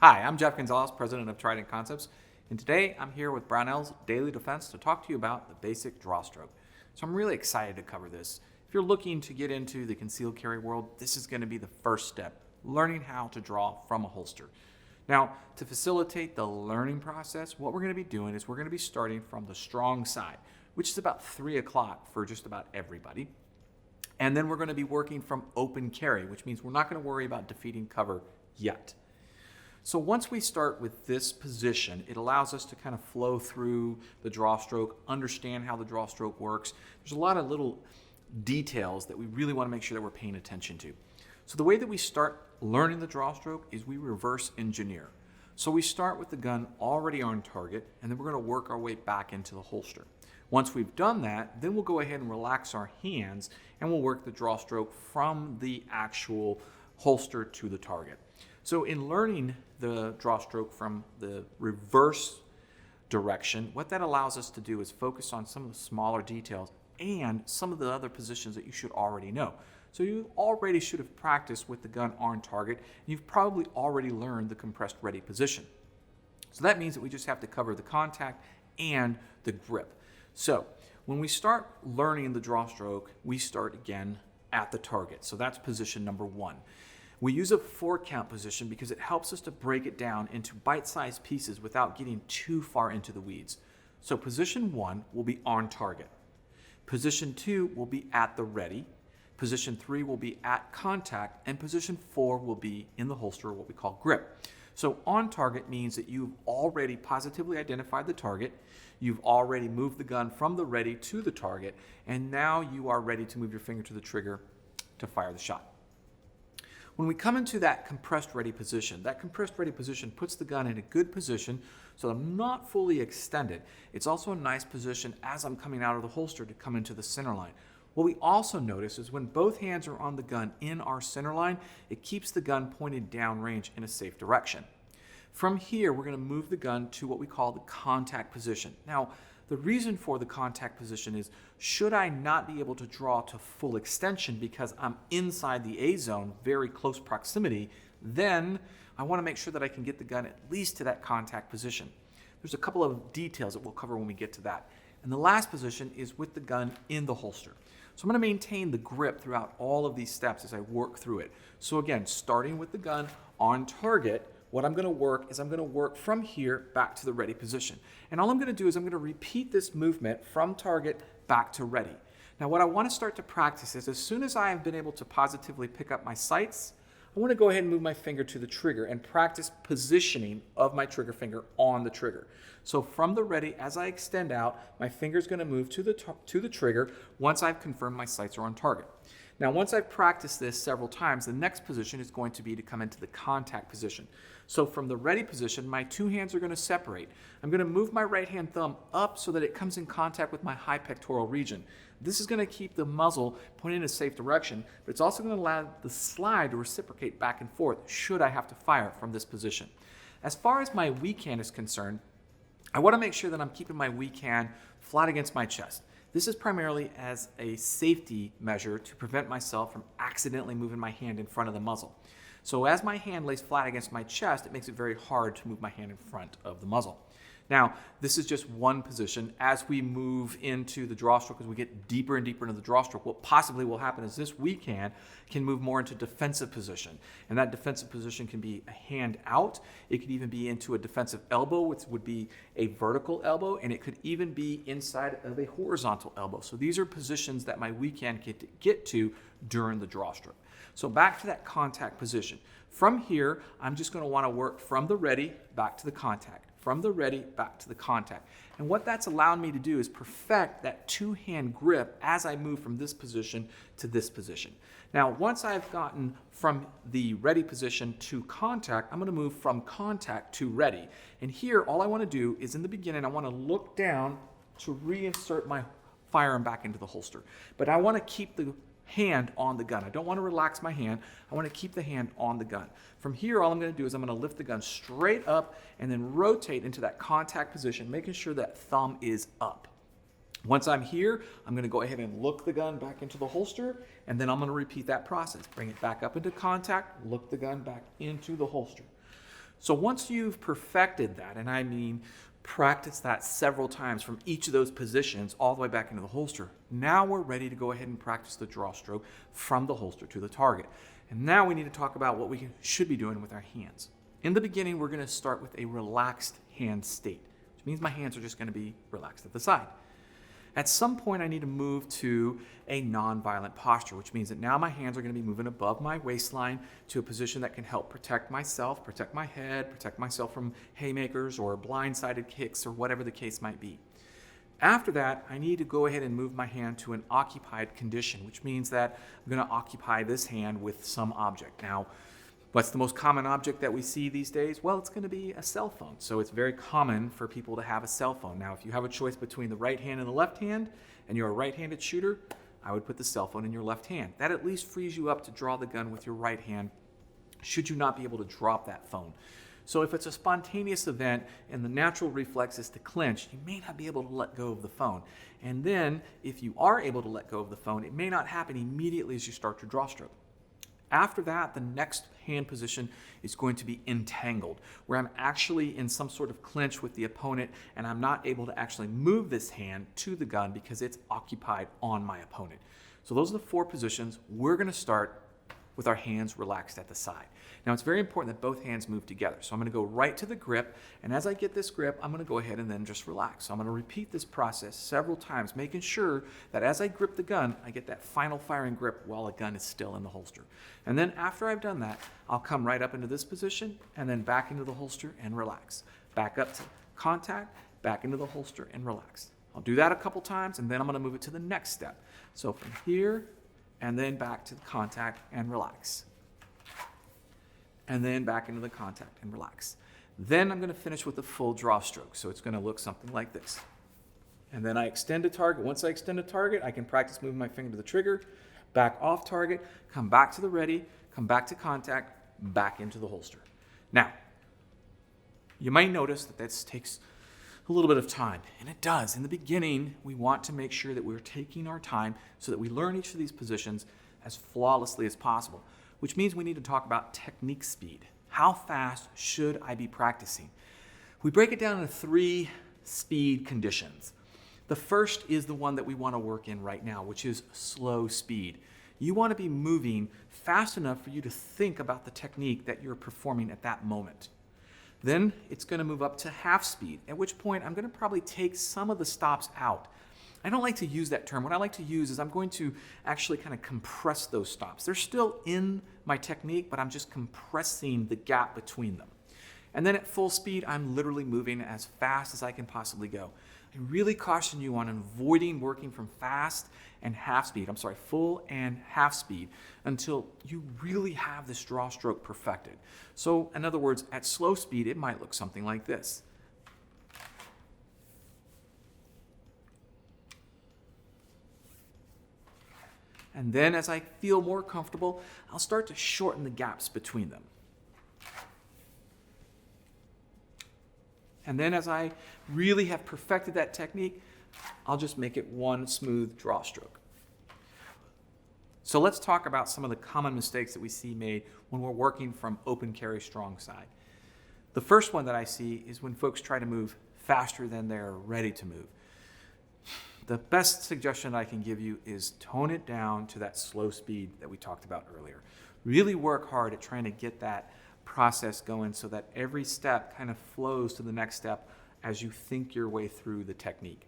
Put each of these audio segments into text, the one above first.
Hi, I'm Jeff Gonzalez, president of Trident Concepts, and today I'm here with Brownells Daily Defense to talk to you about the basic draw stroke. So I'm really excited to cover this. If you're looking to get into the concealed carry world, this is going to be the first step, learning how to draw from a holster. Now, to facilitate the learning process, what we're going to be doing is we're going to be starting from the strong side, which is about 3 o'clock for just about everybody. And then we're going to be working from open carry, which means we're not going to worry about defeating cover yet. So once we start with this position, it allows us to kind of flow through the draw stroke, understand how the draw stroke works. There's a lot of little details that we really want to make sure that we're paying attention to. So the way that we start learning the draw stroke is we reverse engineer. So we start with the gun already on target, and then we're going to work our way back into the holster. Once we've done that, then we'll go ahead and relax our hands, and we'll work the draw stroke from the actual holster to the target. So in learning the draw stroke from the reverse direction, what that allows us to do is focus on some of the smaller details and some of the other positions that you should already know. So you already should have practiced with the gun on target, and you've probably already learned the compressed ready position. So that means that we just have to cover the contact and the grip. So when we start learning the draw stroke, we start again at the target. So that's position number 1. We use a 4-count position because it helps us to break it down into bite-sized pieces without getting too far into the weeds. So position 1 will be on target. Position 2 will be at the ready. Position 3 will be at contact, and position 4 will be in the holster, what we call grip. So on target means that you've already positively identified the target, you've already moved the gun from the ready to the target, and now you are ready to move your finger to the trigger to fire the shot. When we come into that compressed ready position puts the gun in a good position so I'm not fully extended. It's also a nice position as I'm coming out of the holster to come into the center line. What we also notice is when both hands are on the gun in our center line, it keeps the gun pointed downrange in a safe direction. From here, we're going to move the gun to what we call the contact position. Now, the reason for the contact position is, should I not be able to draw to full extension because I'm inside the A zone, very close proximity, then I want to make sure that I can get the gun at least to that contact position. There's a couple of details that we'll cover when we get to that. And the last position is with the gun in the holster. So I'm going to maintain the grip throughout all of these steps as I work through it. So again, starting with the gun on target, what I'm going to work is I'm going to work from here back to the ready position. And all I'm going to do is I'm going to repeat this movement from target back to ready. Now what I want to start to practice is as soon as I have been able to positively pick up my sights, I want to go ahead and move my finger to the trigger and practice positioning of my trigger finger on the trigger. So from the ready, as I extend out, my finger is going to move to the trigger once I've confirmed my sights are on target. Now, once I've practiced this several times, the next position is going to be to come into the contact position. So from the ready position, my 2 hands are going to separate. I'm going to move my right hand thumb up so that it comes in contact with my high pectoral region. This is going to keep the muzzle pointed in a safe direction, but it's also going to allow the slide to reciprocate back and forth should I have to fire from this position. As far as my weak hand is concerned, I want to make sure that I'm keeping my weak hand flat against my chest. This is primarily as a safety measure to prevent myself from accidentally moving my hand in front of the muzzle. So as my hand lays flat against my chest, it makes it very hard to move my hand in front of the muzzle. Now, this is just one position. As we move into the draw stroke, as we get deeper and deeper into the draw stroke, what possibly will happen is this weak hand can move more into defensive position. And that defensive position can be a hand out. It could even be into a defensive elbow, which would be a vertical elbow, and it could even be inside of a horizontal elbow. So these are positions that my weak hand can get to during the draw stroke. So back to that contact position. From here, I'm just going to want to work from the ready back to the contact. From the ready back to the contact. And what that's allowed me to do is perfect that 2-hand grip as I move from this position to this position. Now, once I've gotten from the ready position to contact, I'm going to move from contact to ready. And here, all I want to do is in the beginning, I want to look down to reinsert my firearm back into the holster. But I want to keep the hand on the gun. I don't want to relax my hand. I want to keep the hand on the gun. From here, all I'm going to do is I'm going to lift the gun straight up and then rotate into that contact position, making sure that thumb is up. Once I'm here, I'm going to go ahead and look the gun back into the holster, and then I'm going to repeat that process. Bring it back up into contact, look the gun back into the holster. So once you've perfected that, and I mean practice that several times from each of those positions all the way back into the holster, now we're ready to go ahead and practice the draw stroke from the holster to the target. And now we need to talk about what we should be doing with our hands. In the beginning, we're going to start with a relaxed hand state, which means my hands are just going to be relaxed at the side. At some point, I need to move to a non-violent posture, which means that now my hands are going to be moving above my waistline to a position that can help protect myself, protect my head, protect myself from haymakers or blindsided kicks or whatever the case might be. After that, I need to go ahead and move my hand to an occupied condition, which means that I'm going to occupy this hand with some object. Now, what's the most common object that we see these days? Well, it's going to be a cell phone. So it's very common for people to have a cell phone. Now, if you have a choice between the right hand and the left hand, and you're a right-handed shooter, I would put the cell phone in your left hand. That at least frees you up to draw the gun with your right hand, should you not be able to drop that phone. So if it's a spontaneous event and the natural reflex is to clinch, you may not be able to let go of the phone. And then if you are able to let go of the phone, it may not happen immediately as you start your draw stroke. After that, the next hand position is going to be entangled, where I'm actually in some sort of clinch with the opponent and I'm not able to actually move this hand to the gun because it's occupied on my opponent. So those are the 4 positions. We're going to start with our hands relaxed at the side. Now, it's very important that both hands move together. So I'm going to go right to the grip, and as I get this grip, I'm going to go ahead and then just relax. So I'm going to repeat this process several times, making sure that as I grip the gun, I get that final firing grip while the gun is still in the holster. And then after I've done that, I'll come right up into this position and then back into the holster and relax. Back up to contact, back into the holster and relax. I'll do that a couple times, and then I'm going to move it to the next step. So from here, and then back to the contact and relax. And then back into the contact and relax. Then I'm going to finish with a full draw stroke. So it's going to look something like this. And then I extend a target. Once I extend a target, I can practice moving my finger to the trigger, back off target, come back to the ready, come back to contact, back into the holster. Now, you might notice that this takes a little bit of time, and it does. In the beginning, we want to make sure that we're taking our time so that we learn each of these positions as flawlessly as possible, which means we need to talk about technique speed. How fast should I be practicing? We break it down into 3 speed conditions. The first is the one that we want to work in right now, which is slow speed. You want to be moving fast enough for you to think about the technique that you're performing at that moment. Then it's going to move up to half speed, at which point I'm going to probably take some of the stops out. I don't like to use that term. What I like to use is I'm going to actually kind of compress those stops. They're still in my technique, but I'm just compressing the gap between them. And then at full speed, I'm literally moving as fast as I can possibly go. I really caution you on avoiding working from full and half speed until you really have this draw stroke perfected. So in other words, at slow speed, it might look something like this. And then as I feel more comfortable, I'll start to shorten the gaps between them. And then as I really have perfected that technique, I'll just make it one smooth draw stroke. So let's talk about some of the common mistakes that we see made when we're working from open carry strong side. The first one that I see is when folks try to move faster than they're ready to move. The best suggestion I can give you is tone it down to that slow speed that we talked about earlier. Really work hard at trying to get that process going so that every step kind of flows to the next step as you think your way through the technique.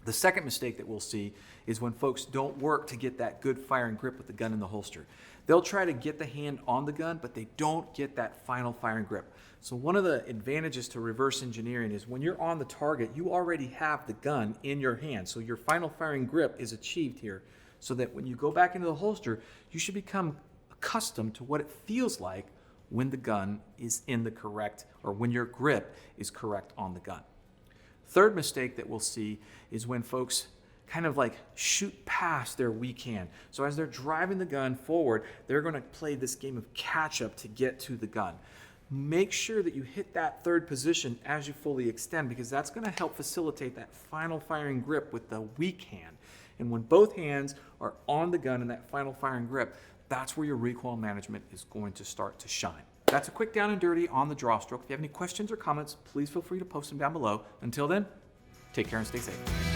The second mistake that we'll see is when folks don't work to get that good firing grip with the gun in the holster. They'll try to get the hand on the gun, but they don't get that final firing grip. So one of the advantages to reverse engineering is when you're on the target, you already have the gun in your hand. So your final firing grip is achieved here so that when you go back into the holster, you should become accustomed to what it feels like when the gun is in the correct, or when your grip is correct on the gun. Third mistake that we'll see is when folks kind of like shoot past their weak hand. So as they're driving the gun forward, they're going to play this game of catch up to get to the gun. Make sure that you hit that third position as you fully extend, because that's going to help facilitate that final firing grip with the weak hand. And when both hands are on the gun in that final firing grip, that's where your recoil management is going to start to shine. That's a quick down and dirty on the drawstroke. If you have any questions or comments, please feel free to post them down below. Until then, take care and stay safe.